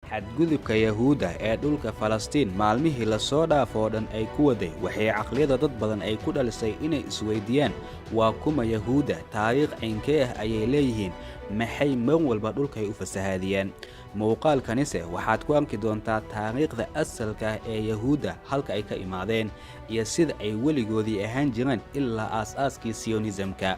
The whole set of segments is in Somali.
xadgudubka Yuhuuda ee dhulka Falastiin maalmihii la soo dhaafo dhan ay ku waday waxay caqliyada dad badan ay ku dhalisay inay isweydiiyaan waa kuma Yuhuuda taariikh cinkee ah ayay leeyihiin maxay mar walba dhulka ay u fasahaadiyeen muuqaalkanise waxaad ku arki doontaa taariikhda asalka ah ee Yuhuuda halka ay ka imaadeen iyo sida ay weligoodii ahaan jireen ilaa aas-aaskii Sionismka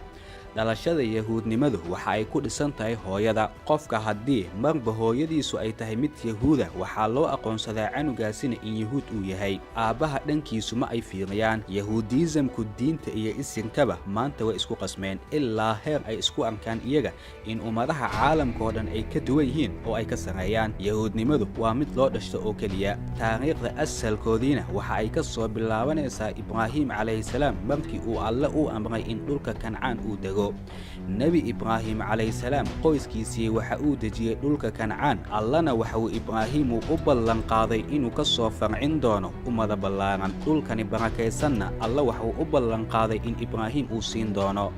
dhalashada Yahuudnimadu waxa ay ku dhisan tahay hooyada qofka haddii marba hooyadiisu ay tahay mid Yahuuda waxaa loo aqoonsadaa canugaasina in Yahuud uu yahay aabbaha dhankiisu ma ay fiiriyaan Yahuudismku diinta iyo isinkaba maanta way isku qasmeen ilaa heer ay isku arkaan iyaga in ummadaha caalamka oo dhan ay ka duwan yihiin oo ay ka sareeyaan Yahuudnimadu waa mid loo dhashto oo keliya taariikhda asalkoodiina waxa ay ka soo bilaabanaysaa Ibraahim calayhi salaam markii uu Alle u amray in dhulka Kancaan uu dego Nabi Ibraahim calayhi salaam qoyskiisii waxa uu dejiyay dhulka Kancaan Allana waxa uu Ibraahim u ballan qaaday inuu ka soo farcin doono ummada ballaaran dhulkani barakaysanna Alla waxa uu u ballan qaaday in Ibraahim uu siin doono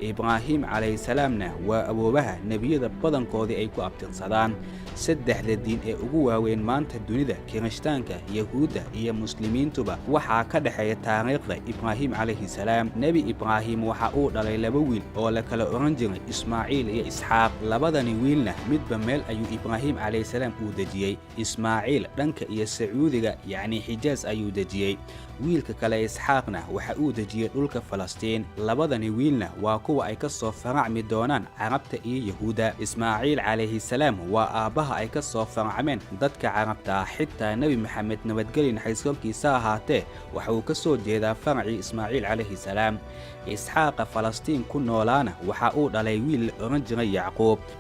Ibraahim calayhi salaamna waa awoobaha nebiyada badankoodii ay ku abtirsadaan saddexda diin ee ugu waaweyn maanta dunida Kirishtaanka Yahuuda iyo Muslimiintuba waxaa ka dhaxeeya taariikhda Ibraahim calayhi salaam Nabi Ibraahim waxa uu dhalay laba wiil oo la kala oran jiray Ismaaciil iyo Isxaaq labadani wiilna midba meel ayuu Ibraahim calayhi salaam uu dejiyay Ismaaciil dhanka iyo Sacuudiga yacni Xijaaz ayuu dejiyay wiilka kale Isxaaqna waxa uu dejiyay dhulka Falastiin labadani wiilna waa kuwa ay ka soo faracmi doonaan Carabta iyo Yahuuda Ismaaciil calayhi salaam waa aabbaha ay ka soo faracmeen dadka Carabta xitaa Nabi Maxamed nabadgelin xaysoonkiisa ahaatee waxa uu ka soo jeedaa faracii Ismaaciil calayhi salaam Isxaaqa Falastiin ku noolaana waxa uu dhalay wiil la oran jiray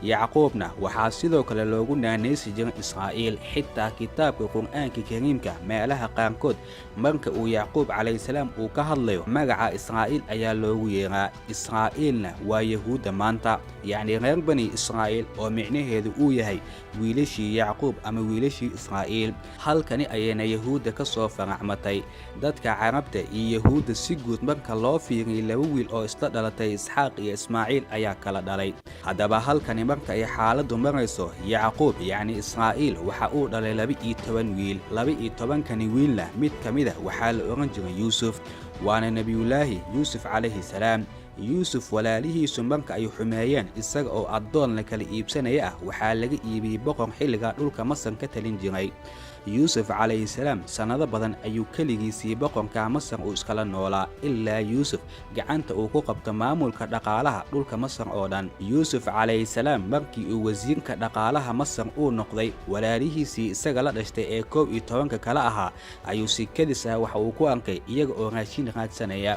Yacquubna waxaa sidoo kale loogu naanaysi jiray Israa'iil xitaa kitaabka Qur'aanka Kariimka meelaha qaarkood marka uu Yacquub calayhi salaam uu ka hadlayo magaca Israa'iil ayaa loogu yeeraa Israa'iilna waa Yahuuda maanta yacni reer bani Israa'iil oo micnaheedu uu yahay wiilashii Yacquub ama wiilashii Israa'iil halkani ayayna Yahuuda ka soo faracmatay dadka Carabta iyo Yahuuda si guud marka loo fiiriyo laba wiil oo isla dhalatay Isxaaq iyo Ismaaciil ayaa kala dhalay haddaba halkani marka ay xaaladdu marayso Yacquub yacni Israa'iil waxa uu dhalay 12 wiil 12kani wiilna mid ka mid ah waxaa la oran jiray Yuusuf waana nabiyullaahi Yuusuf calayhi salaam Yuusuf walaalihiisu marka ay xumeeyeen isaga oo addoon la kala iibsanaya ah waxaa laga iibiyey boqor xilliga dhulka Masar ka talin jiray Yuusuf calayhi salaam sanado badan ayuu kaligiisii boqorka Masar uu iskala noolaa ilaa Yuusuf gacanta uu ku qabto maamulka dhaqaalaha dhulka Masar oo dhan Yuusuf calayhi salaam markii uu wasiirka dhaqaalaha Masar uu noqday walaalihiisii isaga la dhashtay ee 12 kala ahaa ayuu si kadis ah waxa uu ku arkay iyaga oo raashin raadsanaya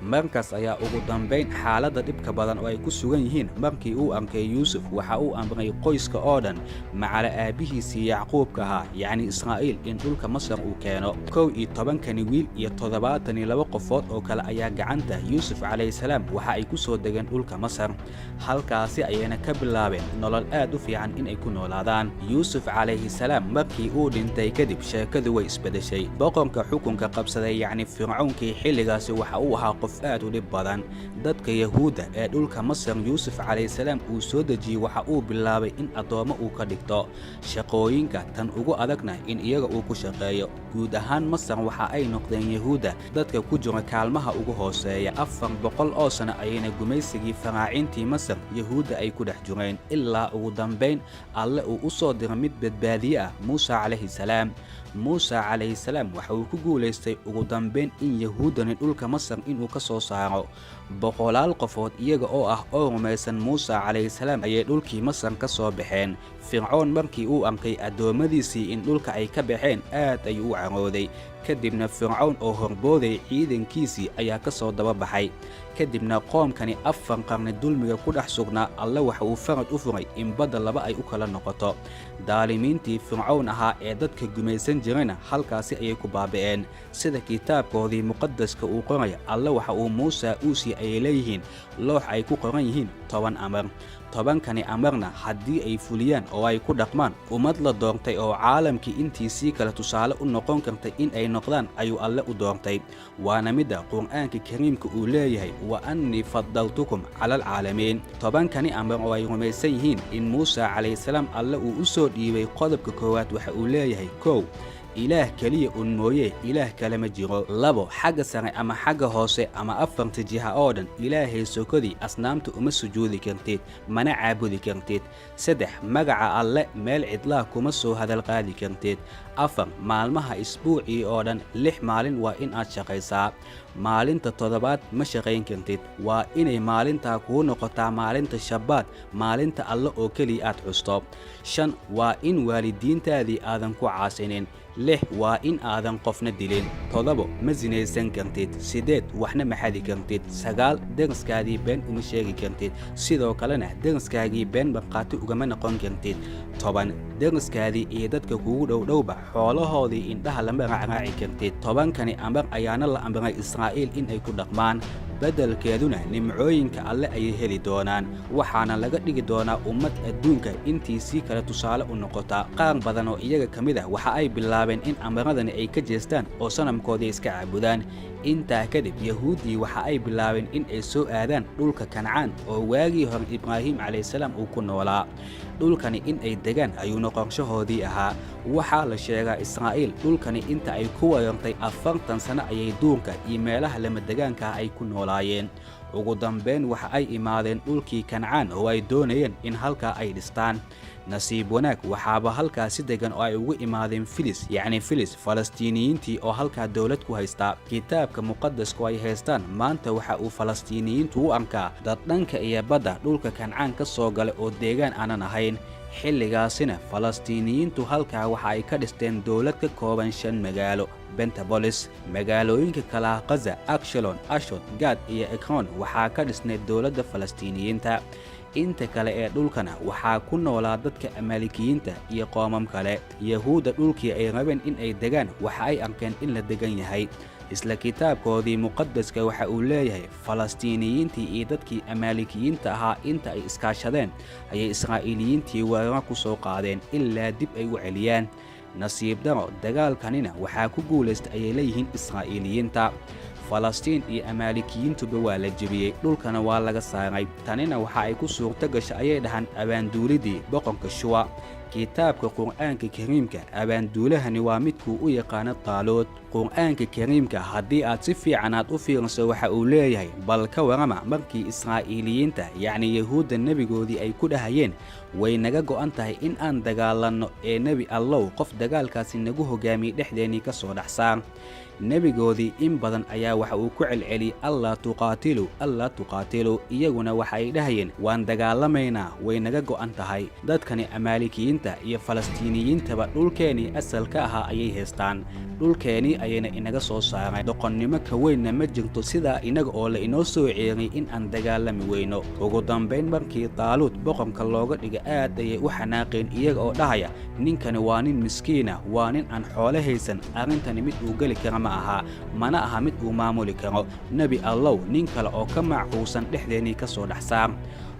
markaas ayaa ugu dambeyn xaaladda dhibka badan oo ay ku sugan yihiin markii uu arkay Yuusuf waxa uu amray qoyska oo dhan macala aabihiisii Yacquubka ahaa yacni Israa'iil in dhulka Masar uu keeno 12kani wiil iyo 72 qofood oo kale ayaa gacanta Yuusuf calayhi salaam waxa ay ku soo degeen dhulka Masar halkaasi ayayna ka bilaabeen nolol aad u fiican in ay ku noolaadaan Yuusuf calayhi salaam markii uu dhintay kadib sheekadu way isbedeshay boqorka xukunka qabsaday yacni Fircawnkii xilligaasi waxa uu ahaa qof aad u dhib badan dadka Yahuuda ee dhulka Masar Yuusuf calayhi salaam uu soo dejiyay waxa uu bilaabay in adoomo uu ka dhigto shaqooyinka tan ugu adagna in iyaga uu ku shaqeeyo guud ahaan Masar waxa ay noqdeen Yahuuda dadka ku jira kaalmaha ugu hooseeya 400 oo sano ayayna gumaysigii faraacintii Masar Yahuuda ay ku dhex jireen ilaa ugu dambeyn Alle uu u soo diray mid badbaadiye ah Muusa calayhi salaam Muusa calayhi salaam waxa uu ku guuleystay ugu dambeyn in Yahuudani dhulka Masar inuu ka soo saaro boqolaal qofood iyaga oo ah oo rumaysan Muusa calayhi salaam ayay dhulkii Masar ka soo baxeen Fircoon markii uu arkay adoomadiisii in dhulka ay ka baxeen aad ayuu u carooday kadibna Fircoon oo horbooday ciidankiisii ayaa ka soo daba baxay kadibna qoomkani 4 qarni dulmiga ku dhex sugnaa Alle waxa uu faraj u furay in badda laba ay u kala noqoto daalimiintii Fircoon ahaa ee dadka gumaysan jirayna halkaasi ayay ku baaba'een sida kitaabkoodii muqaddaska uu qoray Alle waxa uu Muusa uu sii ay leeyihiin loox ay ku qoran yihiin 10 amar tobankani amarna haddii ay fuliyaan oo ay ku dhaqmaan ummad la doontay oo caalamkii intiisii kale tusaale u noqon kartay in ay noqdaan ayuu alle u doontay waana midda qur'aanka kariimka uu leeyahay wa annii faddaltukum cala alcaalamiin tobankani amar oo ay rumaysan yihiin in muuse calayhi salaam alle uu u soo dhiibay qodobka koowaad waxa uu leeyahay kow ilaah keliya un mooye ilaah kale ma jiro labo xagga sare ama xagga hoose ama afarta jiha oo dhan ilaahay sokodii asnaamta uma sujuudi kartid mana caabudi kartid saddex magaca alle meel cidlaa kuma soo hadal qaadi kartid afar maalmaha isbuucii oo dhan 6 maalin waa in aad shaqaysaa maalinta toddobaad ma shaqayn kartid waa inay maalintaa kuu noqotaa maalinta Shabbaad maalinta alle oo keliya aad xusto shan waa in waalidiintaadii aadan ku caasinin 6 waa in aadan qofna dilin 7 ma sinaysan kartid 8 waxna ma xadi kartid 9 deriskaadii been uma sheegi kartid sidoo kalena deriskaagii been markhaati ugama noqon kartid 10 deriskaadii iyo dadka kugu dhowdhowba xoolahoodii indhaha lama raacraaci kartid 10kani amar ayaana la amray Israa'iil in ay ku dhaqmaan beddelkeeduna nimcooyinka alle ayay heli doonaan waxaana laga dhigi doonaa ummad adduunka intiisii kale tusaale u noqota qaar badan oo iyaga ka mid ah waxa ay bilaabeen in amaradani ay ka jeestaan oo sanamkoodii iska caabudaan intaa kadib yahuudii waxa ay bilaabeen in ay soo aadaan dhulka Kancaan oo waagii hore Ibraahim calayhi salaam uu ku noolaa dhulkani in ay degaan ayuu qorshahoodii ahaa waxaa la sheegaa Israa'iil dhulkani inta ay ku weerartay 40 sano ayay duurka iyo meelaha lama degaanka ay ku noolaayeen ugu dambeyn waxa ay imaadeen dhulkii Kancaan oo ay doonayeen in halka ay dhistaan nasiib wanaag waxaaba halkaasi degan oo ay ugu imaadeen Filis Falastiiniyiintii oo halka dawlad ku haysta kitaabka muqaddaska ay haystaan maanta waxa uu Falastiiniyiintu u arkaa dad dhanka iyo badda dhulka Kancaan ka soo galay oo deegaan aanan ahayn xilligaasina Falastiiniyiintu halka waxa ay ka dhisteen dawlad ka kooban 5 magaalo Bentabolis magaalooyinka kala Gaza Ashkelon Ashdod Gad iyo Ekron waxaa ka dhisnay dawladda Falastiiniyiinta inta kale ee dhulkana waxaa ku noolaa dadka Amalekiyiinta iyo qoomam kale Yuhuuda dhulkii ay rabeen in ay degaan waxa ay arkeen in la degan yahay isla kitaabkoodii muqaddaska waxa uu leeyahay Falastiiniyiintii iyo dadkii Amalekiyiinta ahaa inta ay iskaashadeen ayay Israa'iiliyiintii weerar ku soo qaadeen ilaa dib ay u celiyaan nasiib daro dagaalkanina waxaa ku guuleystay ayay leeyihiin Israa'iiliyiinta Falastiin iyo Amalekiyiintuba waa la jebiyey dhulkana waa laga saaray tanina waxa ay ku suurto gashay ayay dhahan abaanduulidii boqorka Shuwa kitaabka qur'aanka kariimka abaanduulahani waa midkuu u yaqaan Taaluut qur'aanka kariimka haddii aad si fiican aad u fiiriso waxa uu leeyahay bal ka warama markii Israa'iiliyiinta yacni Yuhuuda nabigoodii ay ku dhahayeen way naga go'an tahay in aan dagaalanno ee nabi allow qof dagaalkaasi nagu hogaamiyay dhexdeennii ka soo dhaxsaan nabigoodii in badan ayaa waxa uu ku celceliyay alla tuqaatilu iyaguna waxa ay dhahayeen waan dagaalamaynaa way naga go'an tahay dadkani Amalekiyiinta iyo Falastiiniyiintaba dhulkeenii asalka ahaa ayay haystaan dhulkeenii ayayna inaga soo saareen doqonnimo ka weynna ma jirto sidaa inaga oo la inoo soo ceeriyay in aan dagaalami weyno ugu dambeyn markii Taaluut boqorka looga dhiga aad ayay u xanaaqeen iyaga oo dhahaya ninkani waa nin miskiina waa nin aan xoolo haysan arrintani mid uu gali kara mana aha mid uu maamuli karo nabi allow nin kale oo ka macquusan dhexdeennii ka soo dhaxsaar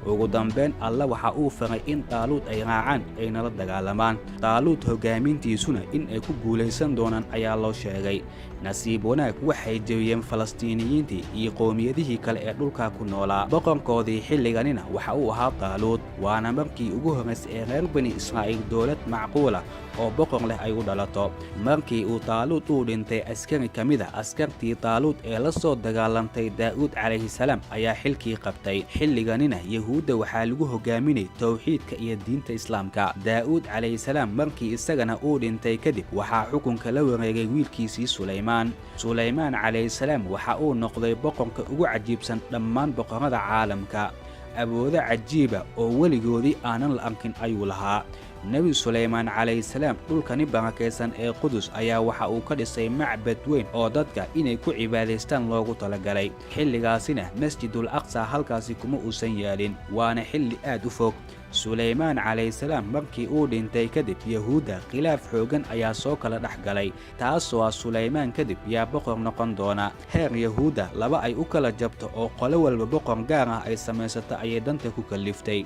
ugu dambeyn alla waxa uu faray in Taaluut ay raacaan ay nala dagaalamaan Taaluut hogaamintiisuna in ay ku guulaysan doonaan ayaa loo sheegay nasiib wanaag waxay jebiyeen Falastiiniyiintii iyo qoomiyadihii kale ee dhulka ku noolaa boqorkoodii xilliganina waxa uu ahaa Taaluut waana markii ugu horeysay ee reer bani Israa'iil dawlad macquula oo boqor leh ay u dhalato markii uu Taaluut uu dhintay askari kamida askartii Taaluut ee la soo dagaalantay Daa'uud calayhi salaam ayaa xilkii qabtay xilliganina Yuhuuda waxaa lagu hogaaminay tawxiidka iyo diinta Islaamka Daa'uud calayhi salaam markii isagana uu dhintay kadib waxaa xukunka la wareegay wiilkiisii Sulaymaan calayhi salaam waxa uu noqday boqorka ugu cajiibsan dhammaan boqorada caalamka awoodo cajiiba oo weligoodii aanan la arkin ayuu lahaa nabi Sulaymaan calayhi salaam dhulkani barakaysan ee Qudus ayaa waxa uu ka dhisay macbad weyn oo dadka inay ku cibaadaystaan loogu talagalay xilligaasina Masjidul Aqsa halkaasi kuma uusan yaalin waana xilli aad u fog Sulaymaan calayhi salaam markii uu dhintay kadib Yuhuuda khilaaf xoogan ayaa soo kala dhaxgalay taasoo Sulaymaan kadib yaa boqor noqon doona heer Yuhuuda laba ay u kala jabto oo qolo walba boqor gaar ah ay samaysata ayay danta ku kaliftay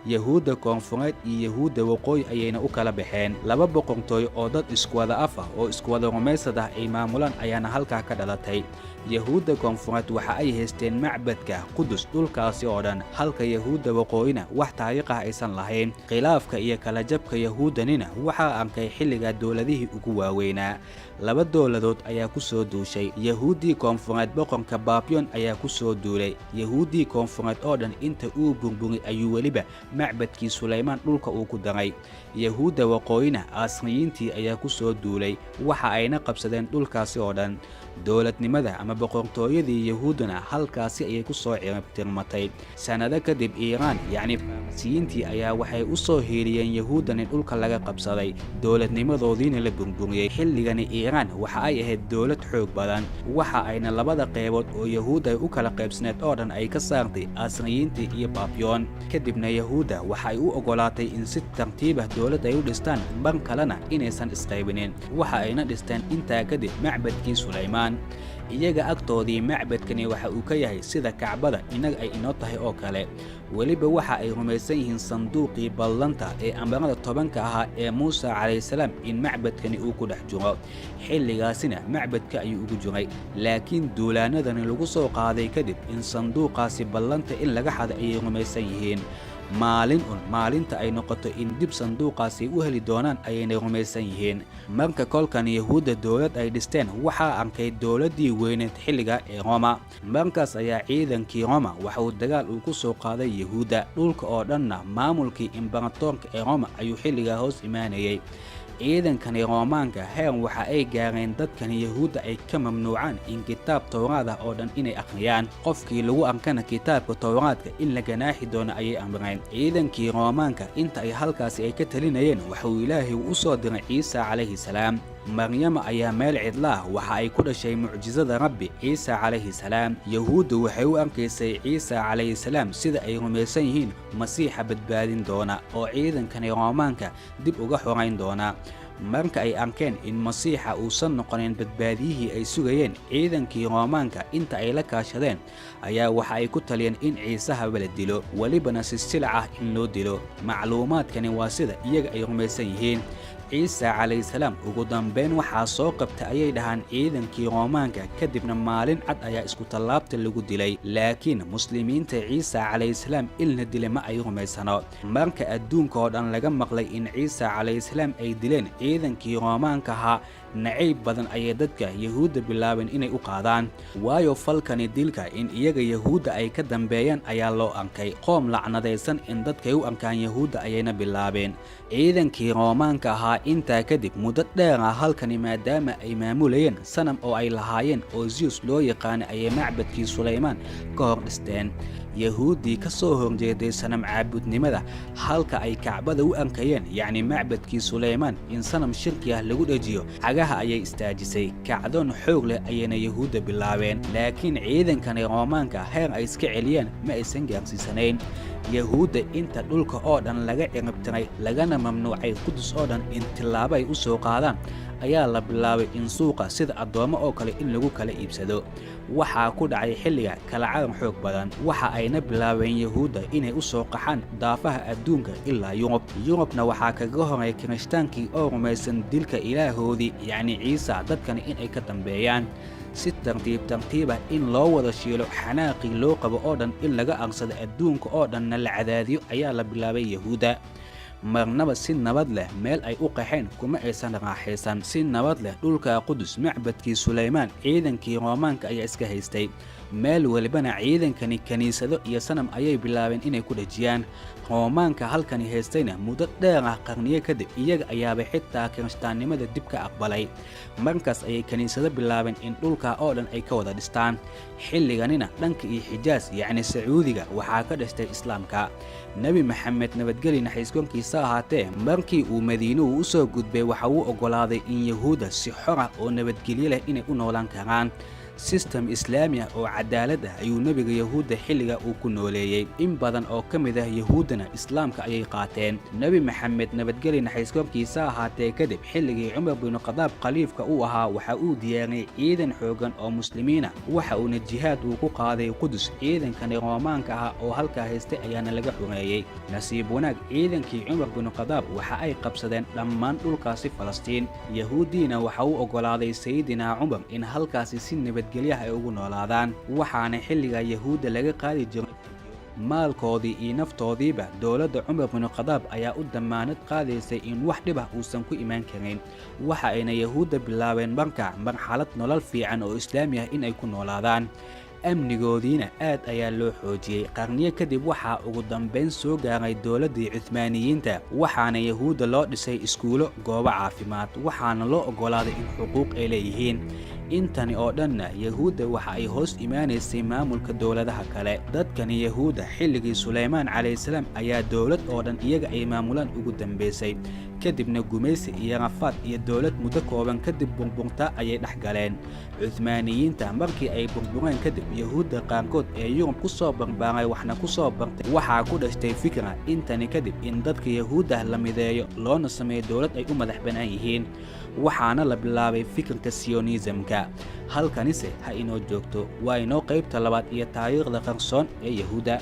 Yuhuuda koonfureed iyo Yuhuuda waqooyi ayayna u kala baxeen. Laba boqortooy oo dad isku wada af ah oo isku wada rumaysad ah ay maamulaan ayaana halkaa ka dhalatay. Yuhuuda koonfureed waxa ay haysteen macbadka Qudus dhulkaasi oo dhan, halka Yuhuuda waqooyina wax taariikh ah aysan lahayn. Khilaafka iyo kala jabka Yuhuudanina waxaa arkay xilliga dowladihii ugu waaweynaa. Laba dowladood ayaa ku soo duushay. Yuhuudii koonfureed boqorka Baabiyon ayaa ku soo duulay. Yuhuudii koonfureed oo dhan inta uu burburay ayuu weliba macbadkii Sulaymaan dhulka uu ku daray. Yuhuuda waqooyina Asriyiintii ayaa ku soo duulay, waxa ayna qabsadeen dhulkaasi oo dhan. Dowladnimada ama boqortooyadii Yuhuudana halkaasi ayay ku soo ciribtirmatay. Sanado kadib Iiraan yacni Falastiin ayaa waxay u soo hiiriyeen Yuhuudan in dhulka laga qabsaday, dowladnimadoodiina la burburiyay. Xilligani Iiraan waxa ay ahayd dowlad xoog badan, waxa ayna labada qaybood oo Yuhuuda u kala qaybsaneed oo dhan ay ka saartay Asriyiintii iyo Baabiyon. Kadibna Yuhuuda waxa ay u ogolaatay in si tartiib ah dowlad ay u dhistaan, ban kalena inaysan isqaybinin. Waxa ayna dhisteen intaa kadib macbadkii Sulaymaan. Iyaga agtoodii macbadkani waxa uu ka yahay sida Kacbada inaga ay inoo tahay oo kale. Weliba waxa ay rumaysan yihiin sanduuqii ballanta ee amarada 10 ahaa ee Muuse calayhi salaam in macbadkani uu ku dhex jiro. Xilligaasina macbadka ayuu ugu jiray, laakiin duulaanadani lagu soo qaaday kadib in sanduuqaasi ballanta in laga xado ayay rumaysan yihiin. Maalinta ay noqoto in dib sanduuqaasi u heli doonaan ayayna rumaysan yihiin. Marka kolkan Yuhuuda dowlad ay dhisteen, waxaa arkay dowladii weyneed xilliga ee Roma. Markaas ayaa ciidankii Roma waxa uu dagaal ku soo qaaday Yuhuuda. Dhulka oo dhanna maamulkii imbaratoorka ee Roma ayuu xilliga hoos imaanayay. ciidankani Roomaanka heer waxa ay gaareen dadkani Yuhuuda ay ka mamnuucaan in kitaab Tawraad oo dhan inay akhriyaan. Qofkii lagu arkana kitaabka Tawraadka in la ganaaxi doono ayay amreen. Ciidankii Roomaanka inta ay halkaasi ay ka talinayeen waxa uu Ilaahay u soo diray Ciise calayhi salaam. Maryama ayaa meel cidla waxa ay ku dhashay mucjizada Rabbi Ciise calayhi salaam. Yuhuudu waxay u arkaysay Ciise calayhi salaam sida ay rumaysan yihiin Masiixa badbaadin doona oo ciidankani Roomaanka dib uga xorayn doona. Marka ay arkeen in Masiixa uusan noqonin badbaadiyihii ay sugayeen, ciidankii Roomaanka inta ay la kaashadeen ayaa waxa ay ku taliyeen in Ciise la dilo, walibana si silac ah in loo dilo. Macluumaadkani waa sida iyaga ay rumaysan yihiin. Ciise calayhi salaam ugu dambeyn waxaa soo qabta ayay dhahaan ciidankii Roomaanka, kadibna maalin cad ayaa isku tallaabta lagu dilay. Laakiin muslimiinta Ciise calayhi salaam in la dilay ma ay rumaysano. Marka adduunka oo dhan laga maqlay in Ciise calayhi salaam ay dileen ciidankii Roomaanka ahaa, nacayb badan ayay dadka Yuhuuda bilaabeen inay u qaadaan. Waayo falkani dilka in iyaga Yuhuuda ay ka dambeeyaan ayaa loo arkay. Qoom lacnadaysan in dadkay u arkaan Yuhuuda ayayna bilaabeen. Ciidankii Roomaanka ahaa intaa kadib muddo dheer halkani maadaama ay maamulayeen sanam oo ay lahaayeen oo Zeus loo yaqaan ayay macbadkii Sulaymaan ka hor dhisteen. Yuhuudii ka soo horjeeday sanam caabudnimada halka ay Kacbada u arkayeen, yacni macbadkii Sulaymaan in sanam shirki ah lagu dhajiyo, cagaha ayay istaajisay. Kacdoon xoog leh ayayna Yuhuuda bilaabeen. Laakiin ciidankani Roomaanka heer ay iska celiyeen ma aysan gaarsiisanayn. Yuhuuda inta dhulka oo dhan laga ciribtiray lagana mamnuucay Qudus oo dhan in tilaabo ay u soo qaadaan, ayaa la bilaabay in suuqa sida adoomo oo kale in lagu kala iibsado. Waxaa ku dhacay xilliga kala caran xoog badan. Waxa ayna bilaabeen Yuhuuda inay u soo qaxaan daafaha adduunka ilaa Yurub. Yurubna waxaa kaga horay kiristaankii oo rumaysan dilka ilaahoodii, yacni Ciise, dadkani inay ka dambeeyaan. Si tartiib in loo wada shiilo xanaaqii loo qabo oo dhan in laga arsado adduunka oo dhanna la cadaadiyo ayaa la bilaabay Yuhuuda. marnaba si nabad leh meel ay u qaxeen kuma aysan raaxaysan. Si nabad leh dhulka Qudus macbadkii Sulaymaan ciidankii Roomaanka ayaa iska haystay. meel walibana ciidankani kaniisado iyo sanam ayay bilaabeen inay ku dhajiyaan. Roomaanka halkani haystayna muddo dheer qarniyo kadib iyaga ayaaba xitaa kiristaannimada dib ka aqbalay. markaas ayay kaniisado bilaabeen in dhulka oo dhan ay ka wada dhistaan. xilliganina dhanka iyo Xijaas yacni Sacuudiga waxaa ka dhashtay Islaamka. Nabi Maxamed nabadgeli naxariiskonkiisa ahaatee markii uu Madiino u soo gudbay waxa uu ogolaaday in Yuhuuda si xor ah oo nabadgelyo leh inay u noolaan karaan. system islaami ah oo cadaalad ah ayuu nebiga Yuhuuda xilliga uu ku nooleeyay. In badan oo ka mid ah Yuhuudana islaamka ayay qaateen. Nabi Maxamed nabadgelyo naxariis korkiisa ahaatee kadib xilligii Cumar bin Khadaab khaliifka uu ahaa waxa uu diyaariyay ciidan xoogan oo muslimiin ah, waxa uuna jihaad uu ku qaaday Qudus. ciidankani Roomaanka ah oo halkaa haystay ayaana laga xumeeyay. nasiib wanaag ciidankii Cumar bin Khadaab waxa ay qabsadeen dhammaan dhulkaasi Falastiin. Yahuudiina waxa uu ogolaaday Sayidina Cumar in halkaasi si nabadgelyo ay ugu noolaadaan, waxaana xilliga Yuhuuda laga qaadi jiray maalkoodii iyo naftoodiiba. dowladda Cumar bin Khadaab ayaa u damaanad qaadaysay in wax dhib ah uusan ku imaan karin. waxa ayna Yuhuuda bilaabeen marxalad nolol fiican oo islaami ah in ay ku noolaadaan. amnigoodiina aad ayaa loo xoojiyey. qarniyo kadib waxaa ugu dambayn soo gaaray dowladdii Cuthmaaniyiinta, waxaana Yuhuuda loo dhisay iskuulo, goobo caafimaad, waxaana loo ogolaaday in xuquuq ay leeyihiin. intani oo dhanna Yuhuuda waxa ay hoos imaanaysay maamulka dowladaha kale. dadkani Yuhuuda xilligii Suleymaan calayhisalaam ayaa dowlad oo dhan iyaga ay maamulaan ugu dambaysay. kadibna gumaysi iyo rafaad iyo dowlad muddo kooban kadib burburta ayay dhex galeen. Cuthmaaniyiinta markii ay burbureen kadib, Yuhuuda qaarkood ee Yurub ku soo barbaaray waxna ku soo bartay, waxaa ku dhashtay fikra intani kadib in dadka Yuhuuda la mideeyo loona sameeyo dowlad ay u madax bannaan yihiin, waxaana la bilaabay fikirka Sionismka. halkanise ha inoo joogto. waa inoo qaybta labaad iyo taariikhda qarsoon ee Yuhuuda.